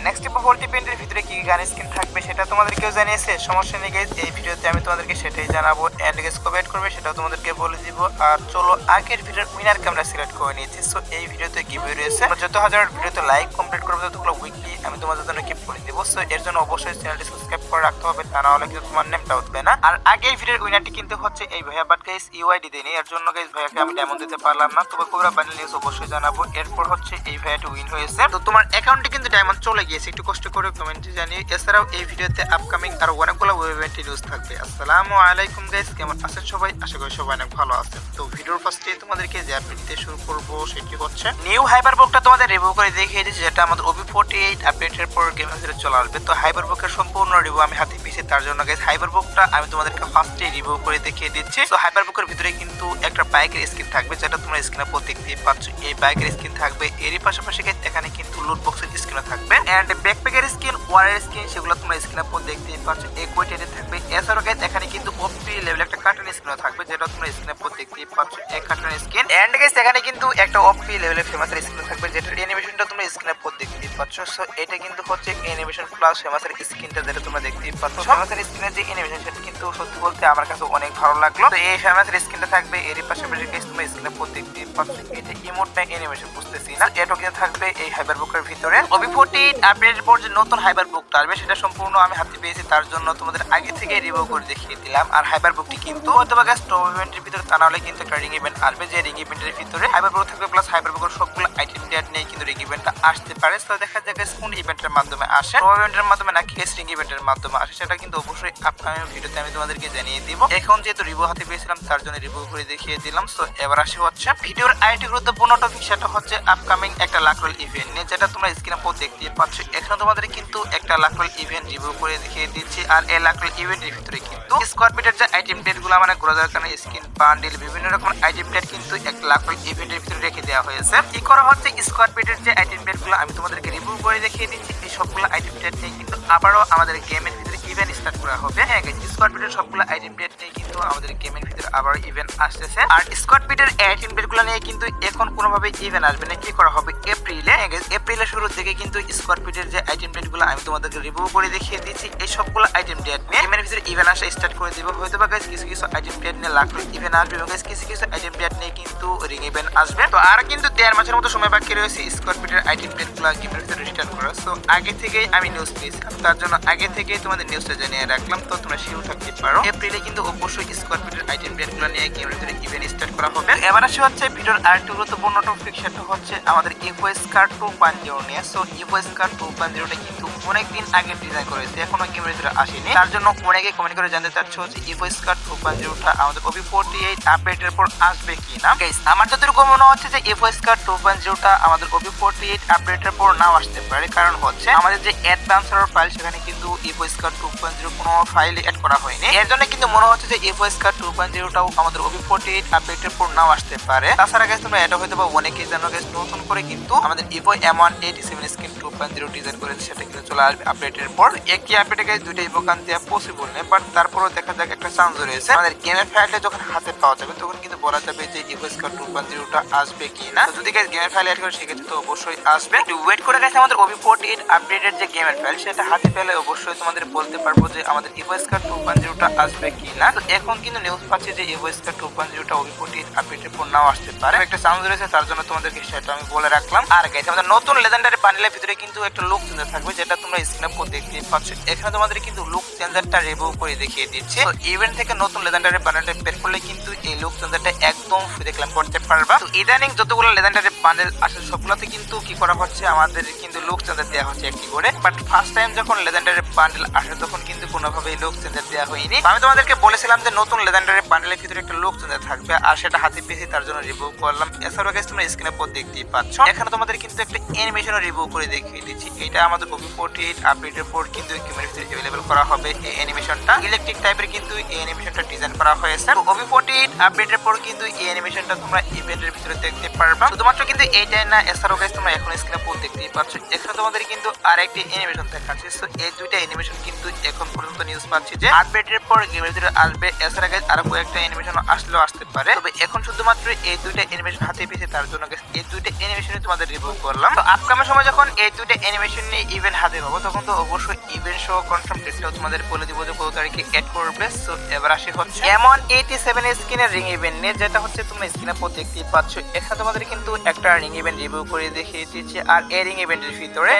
Next bubble ইভেন্টের ভিতরে কি গান স্কিন থাকবে সেটা তোমাদেরকেও জানিয়েছে, সমস্যা নেই গাইস, এই ভিডিওতে আমি তোমাদেরকে সেটাই জানাবো। এন্ড গাইস কবে এড করবে সেটাও তোমাদেরকে বলে দিব। আর চলো আগের ভিডিওর উইনারকে আমরা সিলেক্ট করে নিয়েছি। সো এই ভিডিওতে গিভওয়ে রয়েছে, যত হাজার ভিডিওতে লাইক কমপ্লিট করবে ততগুলো উইকলি আমি তোমাদের জন্য গিফট করে দেবো। সো এর জন্য অবশ্যই চ্যানেলটি সাবস্ক্রাইব করে রাখতে হবে, তা না হলে কিন্তু তোমার নেমটা উঠবে না। আর আগের ভিডিওর উইনারটি কিন্তু হচ্ছে এই ভাইয়া, বাট গাইস ইউআইডি দেয়নি, এর জন্য গাইস ভাইয়াকে আমি ডায়মন্ড দিতে পারলাম না। তবে কোবরা বান্ডেল নিউজ অবশ্যই জানাবো। এরপর হচ্ছে এই ভাইয়াটি উইন হয়েছে, তো তোমার অ্যাকাউন্টে কিন্তু ডায়মন্ড চলে গিয়েছে, একটু কষ্ট করে কমেন্টে জানিয়ে। এছাড়াও এই ভিডিওতে আপকামিং আর অনেকগুলো ওয়েব ইভেন্ট নিউজ থাকবে। আসসালামু আলাইকুম গাইস, কেমন আছেন সবাই? আশা করি সবাই অনেক ভালো আছেন। তো ভিডিওর ফার্স্টে তোমাদেরকে যে আপডেট দিয়ে শুরু করব সেটি হচ্ছে নিউ হাইপারবুকটা তোমাদের রিভিউ করে দেখিয়ে দিয়েছি, যেটা আমাদের OB48 আপডেটের পর গেম হিসেবে চলে আসবে। তো হাইপারবুকের সম্পূর্ণ রিভিউ আমি হাতে পেয়েছি, তার জন্য গাইস হাইপারবুকটা আমি তোমাদেরকে ফার্স্টে রিভিউ করে দেখিয়ে দিচ্ছি। তো হাইপারবুকের ভিতরে কিন্তু একটা বাইকের স্কিন থাকবে, যেটা তোমরা স্ক্রিনে পর দেখতে পাচ্ছ। এই বাইকের স্কিন থাকবে, এরই পাশাপাশি গাইস এখানে কিন্তু লুট বক্সের স্কিনও থাকবে, এন্ড ব্যাকপ্যাকের স্কিন, ওয়ারের স্কিন, সেগুলো তোমরা স্ক্রিনে পর দেখতে পাচ্ছ। এই কোয়েটেডে থাকবে। এছাড়াও গাইস এখানে কিন্তু ওপি লেভেল একটা কার্টুন স্কিনও থাকবে, যেটা তোমরা স্ক্রিনে পর দেখতে পাচ্ছ। এক কার্টুন স্কিন, এন্ড গাইস এখানে কিন্তু একটা ওপি লেভেলের ফেমাসের স্কিন থাকবে, যেটার অ্যানিমেশনটা তোমরা স্ক্রিনে পর দেখতে পাচ্ছ। সো এটা কিন্তু হচ্ছে অ্যানিমেশন প্লাস ফেমাসের স্কিনটা, যেটা তোমরা দেখতে পাচ্ছ। ফেমাসের স্কিনের যে অ্যানিমেশন সেটা কিন্তু সত্যি বলতে আমার কাছে অনেক ভালো লাগলো। তো এই ফেমাসের স্কিনটা থাকবে, এরই পাশাপাশি গাইস তোমরা স্ক্রিনে পর দেখতে পাচ্ছ। এটা ইমোট না অ্যানিমেশন বুঝতেছি না। এটা কিন্তু থাকবে এই হাইপারবুকের ভিতরে। OB48 আপডেটের পর যে নতুন হাইপারবুকটা আসবে সেটা সম্পূর্ণ আমি হাতে পেয়েছি, তার জন্য তোমাদের আগে থেকে রিভিউ করে দেখিয়ে দিলাম। আর হাইপারবুকটি কিন্তু হয়তো বা গাইস টপ ইভেন্টের ভিতরে, তা না হলে কিন্তু একটা রিং ইভেন্ট আসবে, যে রিং ইভেন্টের ভিতরে হাইপারবুক থাকবে, প্লাস হাইপারবুকের সবগুলো আইটেম ডেট নিয়ে কিন্তু রিং ইভেন্টটা আসতে পারে। তো দেখা যাক গাইস কোন ইভেন্টের মাধ্যমে আসে, টপ ইভেন্টের মাধ্যমে নাকি গাইস রিং ইভেন্টের মাধ্যমে আসে, সেটা কিন্তু অবশ্যই আপকামিং ভিডিওতে আমি তোমাদেরকে জানিয়ে দিব। এখন যেহেতু রিভিউ হাতে পেয়েছিলাম তার জন্য রিভিউ করে দেখিয়ে দিলাম। সো এবার আসি হচ্ছে ভিডিওর আরেকটি গুরুত্বপূর্ণ টপিক, সেটা হচ্ছে আপকামিং একটা লাকরোল ইভেন্ট নিয়ে, যেটা তোমরা স্ক্রিনে পর দেখতে পাচ্ছ। এখানে তোমাদের কিন্তু একটা লাকরোল ইভেন্ট রিভিউ করে দেখিয়ে দিচ্ছি। আর এই লাকরোল ইভেন্টের ভিতরে কিন্তু স্কোয়ারপিটের যে আইটেম ডেট গুলো, মানে গ্রোজার কারণে স্কিন বান্ডিল বিভিন্ন রকম আইটেম ডেট কিন্তু একটা লাকরোল ইভেন্টের ভিতরে রেখে দেওয়া হয়েছে। কি করা হচ্ছে, স্কোয়ারপিটের যে আইটেম ডেট গুলো আমি তোমাদেরকে রিভিউ করে দেখিয়ে দিচ্ছি, এই সবগুলো আইটেম ডেট নিয়ে কিন্তু আবারও আমাদের গেমের ভিতরে ইভেন্ট স্টার্ট করা হবে। হ্যাঁ গাইস, স্কোয়ারপিটের সবগুলো আইটেম ডেট নিয়ে কিন্তু আমাদের গেমের ভিতরে আবার ইভেন্ট আসতেছে। আর স্কোয়ারপিটের আইটেম ডেট গুলো নিয়ে কিন্তু এখন কোনোভাবে ইভেন্ট আসবে না। কি করা হবে, এপ্রিলে, এপ্রিলের শুরুর দিকে কিন্তু স্কোয়ারপিটের যে আইটেম ডেট গুলো আমি তোমাদেরকে রিভিউ করে দেখিয়ে দিচ্ছি, এই সবগুলো আইটেম ডেট নিয়ে গেমের ভিতরে ইভেন্ট আসা স্টার্ট করে দিব। হয়তো বা গাইস কিছু কিছু আইটেম ডেট নিয়ে লাখ ইভেন্ট আসবে, এবং গাইস কিছু কিছু আইটেম ডেট নিয়ে কিন্তু রিং ইভেন্ট আসবে। তো আর কিন্তু 1.5 মাসের মতো সময় বাকি রয়েছে স্কোয়ারপিটের আইটেম ডেট গুলো গেমের ভিতরে রিটার্ন করা। সো আগে থেকেই আমি নিউজ পেয়েছিলাম, তার জন্য আগে থেকেই তোমাদের নিউজটা জানিয়ে রাখলাম। তো তোমরা শিওর থাকতে পারো, এপ্রিলে কিন্তু অবশ্যই স্কোয়ারপিটের আইটেম ডেট গুলো নিয়ে গেমের ভিতরে ইভেন্ট স্টার্ট করা হবে। এবার আসি হচ্ছে ভিডিওর আরেকটি গুরুত্বপূর্ণ টপিক, সেটা হচ্ছে আমাদের ইভোস্কার 2.0 নিয়ে। সো ইভোস্কার 2.0টা কিন্তু অনেকদিন আগে ডিজাইন করেছে, এখনো গেমের ভিতরে আসেনি, তার জন্য অনেকে কমেন্ট করে জানতে চাচ্ছে হচ্ছে ইভোস্কার 2.0টা আমাদের OB48 আপডেটের পর আসবে কি না। গাইস আমার যতটুকু মনে হচ্ছে যে ইভোস্কার 2.0টা আমাদের OB48 আপডেটের পর নাও আসতে পারে, কারণ হচ্ছে আমাদের যে অ্যাডভান্সার ফাইল সেখানে কিন্তু ইভোস্কার 2.0 কোনো ফাইল এড করা হয়নি, এর জন্য কিন্তু মনে হচ্ছে যে ইভোস্কার 2.0টাও আমাদের OB48 আপডেটের পর নাও আসতে পারে। তাছাড়া গাইস তোমরা এটা হয়তো বা অনেকেই জানো গাইস, নতুন করে কিন্তু আমাদের ইভো M187 স্কিন 2.0 ডিজাইন করেছে, সেটা কিন্তু চলে আসবে আপডেটের পর। একটি আপডেটে গাইস দুইটা ইভো গান দেওয়া পসিবল নেই, বাট তারপরও দেখা যাক একটা চান্স রয়েছে। আমাদের গেমের ফাইলটা যখন হাতে পাওয়া যাবে তখন কিন্তু বলা যাবে যে ইভোস্কার 2.0টা আসবে কি না। যদি গাইস গেমের ফাইল অ্যাড করে সেক্ষেত্রে তো অবশ্যই আসবে। একটু ওয়েট করে গাইস আমাদের OB48 আপডেটের যে গেমের ফাইল সেটা হাতে পেলে অবশ্যই তোমাদের বলতে পারবো যে আমাদের ইভোস্কার 2.0টা আসবে কি না। তো এখন কিন্তু নিউজ পাচ্ছি যে ইভোস্কার 2.0টা OB48 আপডেটের পর নাও আসতে পারে, একটা চান্স রয়েছে, তার জন্য তোমাদেরকে সেটা আমি বলে রাখলাম। আর গাইস আমাদের নতুন লেজেন্ডারি বান্ডেলের ভিতরে কিন্তু একটা লুক চেঞ্জার থাকবে, যেটা তোমরা স্ক্রিনে পর দেখতে পাচ্ছ। এখানে তোমাদের কিন্তু লুক চেঞ্জারটা রিভিউ করে দেখিয়ে দিচ্ছি। তো ইভেন্ট থেকে নতুন লেজেন্ডারি বান্ডেলটা বের করলে কিন্তু এই লুক চেঞ্জারটা একদম ফ্রি ক্লেম করতে পারবা। তো ইদানিং যতগুলো লেজেন্ডারি বান্ডেল আসে সবগুলোতে কিন্তু কি করা হচ্ছে, আমাদের কিন্তু লুক চেঞ্জার দেওয়া হচ্ছে একটি করে, বাট ফার্স্ট টাইম যখন লেজেন্ডারি বান্ডেল আসে তখন কিন্তু কোনোভাবেই লুক চেঞ্জার দেওয়া হয়নি। আমি তোমাদেরকে বলেছিলাম যে নতুন লেজেন্ডারি বান্ডেলের ভিতরে একটা লুক চেঞ্জার থাকবে, আর সেটা হাতে পেয়েছি, তার জন্য রিভিউ করলাম। এছাড়াও গাইস তোমরা স্ক্রিনে পর দেখতেই পাচ্ছ, এখানে তোমাদের কিন্তু একটা অ্যানিমেশন রিভিউ করে দেখিয়ে দিচ্ছি। এটা আমাদের OB48 আপডেটের পর কিন্তু গেমের ভিতরে अवेलेबल করা হবে। এই অ্যানিমেশনটা ইলেকট্রিক টাইপের কিন্তু এই অ্যানিমেশনটা ডিজাইন করা হয়েছে। তো OB48 আপডেটের পর কিন্তু এই অ্যানিমেশনটা তোমরা ইভেন্টের ভিতরে দেখতে পারবা। শুধুমাত্র কিন্তু এইটাই না, এছাড়াও গাইস তোমরা এখন স্ক্রিনে পর দেখতেই পাচ্ছ, এখানে তোমাদের কিন্তু আরেকটি অ্যানিমেশন দেখাচ্ছে। সো এই দুইটা অ্যানিমেশন কিন্তু এখন পর্যন্ত নিউজ পাচ্ছি যে আপডেটের পর গেমের ভিতরে আসবে। এছাড়া গাইস আরো একটা অ্যানিমেশন আসলেও আসতে পারে, তবে এখন শুধুমাত্র এই দুইটা অ্যানিমেশন হাতে পেয়েছে, তার জন্য এই দুইটা অ্যানিমেশনই তোমাদের রিভিউ করলাম। তো আপকামিং সময় যখন এই দুইটা অ্যানিমেশন নিয়ে ইভেন্ট হাতে পাবো, তখন তো অবশ্যই ইভেন্ট সহ কনফার্ম ডেটটাও তোমাদের বলে দিব যে কত তারিখে অ্যাড করবে। সো এবার আসি হচ্ছে M187 স্কিনের রিং ইভেন্ট নিয়ে, যেটা হচ্ছে তোমরা স্ক্রিনে দেখতেই পাচ্ছ। এখানে তোমাদের কিন্তু একটা রিং ইভেন্ট রিভিউ করে দেখিয়ে দিয়েছি, আর এই রিং ইভেন্টের ভিতরে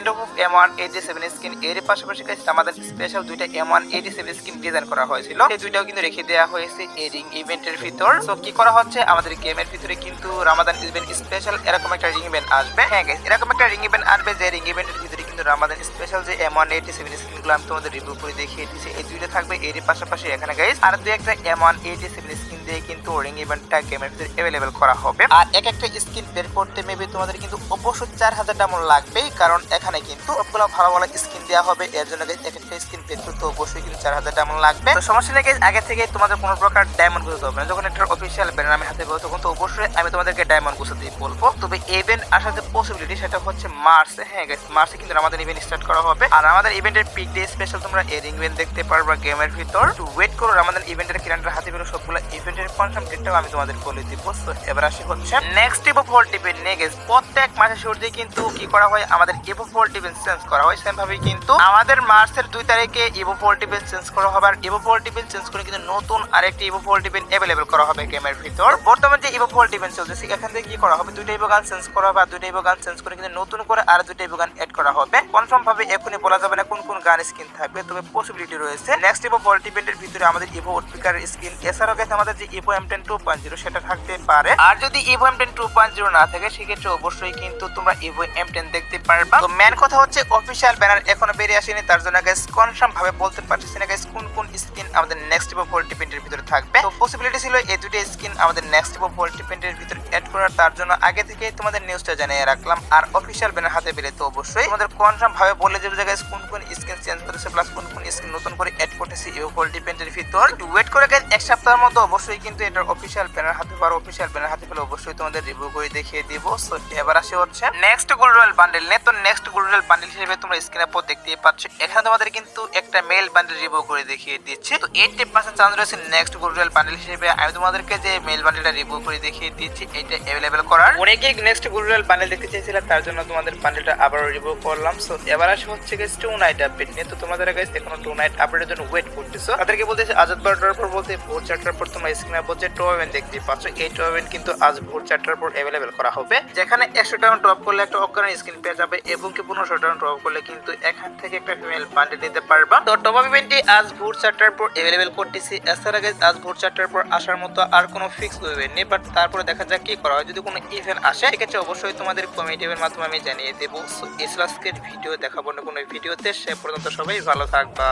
M187 স্কিন এর পাশাপাশি আমাদের স্পেশাল দুইটা M187 স্কিন ডিজাইন করা হয়েছিল, এই দুইটাও কিন্তু রেখে দেওয়া হয়েছে এই রিং ইভেন্টের ভিতর। সো কি করা হচ্ছে, আমাদের গেমের ভিতরে কিন্তু রামাদান ইভেন্ট স্পেশাল এরকম একটা রিং ইভেন্ট আসবে। হ্যাঁ গাইস, এরকম একটা রিং ইভেন্ট আসবে যে রিং ইভেন্টের ভিতরে কিন্তু রামাদান স্পেশাল যে M187 স্কিনগুলো আমি তোমাদের রিভিউ করে দেখিয়ে দিয়েছি, এই দুইটা থাকবে। এর পাশাপাশি এখানে গাইস আর দুই একটা M187 স্কিন দিয়ে কিন্তু রিং ইভেন্টটা গেমের ভিতরে অ্যাভেলেবল করা হবে। আর এক একটা স্কিন বের করতে মেবি তোমাদের কিন্তু অবশ্যই 4000 ডায়মন্ড লাগবেই, কারণ এখানে কিন্তু সবগুলো ভালো ভালো স্কিন দেওয়া হবে। এর জন্য গাইস এক একটা স্কিন বের করতে অবশ্যই কিন্তু 4000 ডায়মন্ড লাগবে। তো সমস্যা নেই গাইস, আগে থেকে তোমাদের কোনো প্রকার ডায়মন্ড গুছাতে হবে না। যখন একটা অফিসিয়াল ব্যানার আমি হাতে পাবো, তখন তো অবশ্যই আমি তোমাদেরকে ডায়মন্ড গুছাতেই বলবো। তবে ইভেন্ট আসার যে পসিবিলিটি সেটা হচ্ছে মার্চে। হ্যাঁ গাইস, মার্চে কিন্তু আমাদের ইভেন্ট স্টার্ট করা হবে। আর আমাদের ইভেন্টের পিক ডে স্পেশাল তোমরা এই রিং ইভেন্ট দেখতে পারবা গেমের ভিতর। তো ওয়েট করো, আমাদের ইভেন্টের ক্যালেন্ডার হাতে পেলে সবগুলো ইভেন্টের কনফার্ম ডেটটাও আমি তোমাদের বলে দিব। সো এবার আসি হচ্ছে নেক্সট ইভো ভোল্ট ইভেন্ট নিয়ে। গাইস প্রত্যেক মাসে শুরুতেই কিন্তু কি করা হয়, আমাদের ইভো ভোল্ট ইভেন্ট চেঞ্জ করা হয়। সেম ভাবে কিন্তু আমাদের মার্চের 2 তারিখে ইভো ভোল্ট ইভেন্ট চেঞ্জ করা হবে। আর ইভো ভোল্ট ইভেন্ট চেঞ্জ করে কিন্তু নতুন আরেকটি ইভো ভোল্ট ইভেন্ট অ্যাভেলেবল করা হবে গেমের ভিতর। বর্তমানে যে ইভো ভোল্ট ইভেন্ট চলছে, এখান থেকে কি করা হবে, দুইটা ইভো গান চেঞ্জ করা হবে। আর দুইটা ইভো গান চেঞ্জ করে কিন্তু নতুন করে আর দুইটা ইভো গান অ্যাড করা হবে। কনফার্ম ভাবে এখনই বলা যাবে না কোন কোন গান স্কিন থাকবে, তবে পসিবিলিটি রয়েছে। নেক্সট ইভো ভোল্ট ইভেন্টের ভিতরে আমাদের ইভো উডপিকার স্কিন, এছাড়াও গেছে আমাদের যে ইভো M10 2.0 সেটা থাকতে পারে। আর যদি ইভো M10 2.0 না থাকে, সেক্ষেত্রে অবশ্যই কিন্তু তোমরা ইভো M10 দেখতে পারবা। তো মেন কথা হচ্ছে অফিসিয়াল ব্যানার এখনো বেরিয়ে আসেনি, তার জন্য গাইস কনফার্ম ভাবে বলতে পারতেছি না গাইস কোন কোন স্কিন আমাদের নেক্সট ইভো ভোল্ট ইভেন্টের ভিতরে থাকবে। তো পসিবিলিটি ছিল এই দুটো স্কিন আমাদের নেক্সট ইভো ভোল্ট ইভেন্টের ভিতরে অ্যাড করার, তার জন্য আগে থেকে তোমাদের নিউজটা জানিয়ে রাখলাম। আর অফিসিয়াল ব্যানার হাতে পেলে তো অবশ্যই তোমাদের কনফার্ম ভাবে বলে দেবে যে গাইস কোন কোন স্কিন চেঞ্জ করেছে, প্লাস কোন কোন স্কিন নতুন করে অ্যাড করতেছে ইভো ভোল্ট ইভেন্টের ভিতর। একটু ওয়েট করে গাইস, এক সপ্তাহের মতো অবশ্যই কিন্তু এটার অফিসিয়াল ব্যানার হাতে পারো। অফিসিয়াল ব্যানার হাতে পেলে অবশ্যই তোমাদের রিভিউ করে দেখিয়ে দিব। সো এবার আসি হচ্ছে নেক্সট গোল্ড রয়্যাল বান্ডেল নিয়ে। তো নেক্সট গোল্ড রয়্যাল বান্ডেল হিসেবে তোমরা স্ক্রিনে পর দেখতেই পাচ্ছ, এখানে তোমাদের কিন্তু একটা মেল বান্ডেল রিভিউ করে দেখিয়ে দিচ্ছি। তো 80% চান্স রয়েছে নেক্সট গোল্ড রয়্যাল বান্ডেল হিসেবে আমি তোমাদেরকে যে মেল বান্ডেলটা রিভিউ করে দেখিয়ে দিচ্ছি এটা অ্যাভেলেবল করার। অনেকেই নেক্সট গোল্ড রয়্যাল বান্ডেল দেখতে চাইছিলাম, তার জন্য তোমাদের বান্ডেলটা আবারও রিভিউ করলাম। সো এবার আসি হচ্ছে গাইস 2 নাইট আপডেট নিয়ে। তো তোমাদের গাইস এখনো 2 নাইট আপডেটের জন্য ওয়েট করতেছো, তাদেরকে বলতেছি আজাদ বারোটার পর বলতে ভোর 4টার পর তোমরা স্ক্রিনে বলছে টোয়েন দেখতে পাচ্ছ। এই টোয়েন কিন্তু আজ ভোর 4টার পর অ্যাভেলেবল করা হবে, যেখানে 100 টাকা ড্রপ করলে একটা অকারণ স্ক্রিন পেয়ে যাবে, এবং কি 1500 টাকা ড্রপ করলে কিন্তু এখান থেকে একটা ফিমেল বান্ডেল নিতে পারবা। তো টপ আপ ইভেন্টটি আজ ভোর 4টার পর অ্যাভেলেবল করতেছি। এছাড়া গাইস আজ ভোর 4টার পর আসার মতো আর কোনো ফিক্স ইভেন্ট নেই, বাট তারপরে দেখা যাক কি করা হয়। যদি কোনো ইভেন্ট আসে সেক্ষেত্রে অবশ্যই তোমাদের কমেন্টের মাধ্যমে আমি জানিয়ে দেবো। সো এই আজকের ভিডিও দেখাবো না কোনো ভিডিওতে, সে পর্যন্ত সবাই ভালো থাকবা।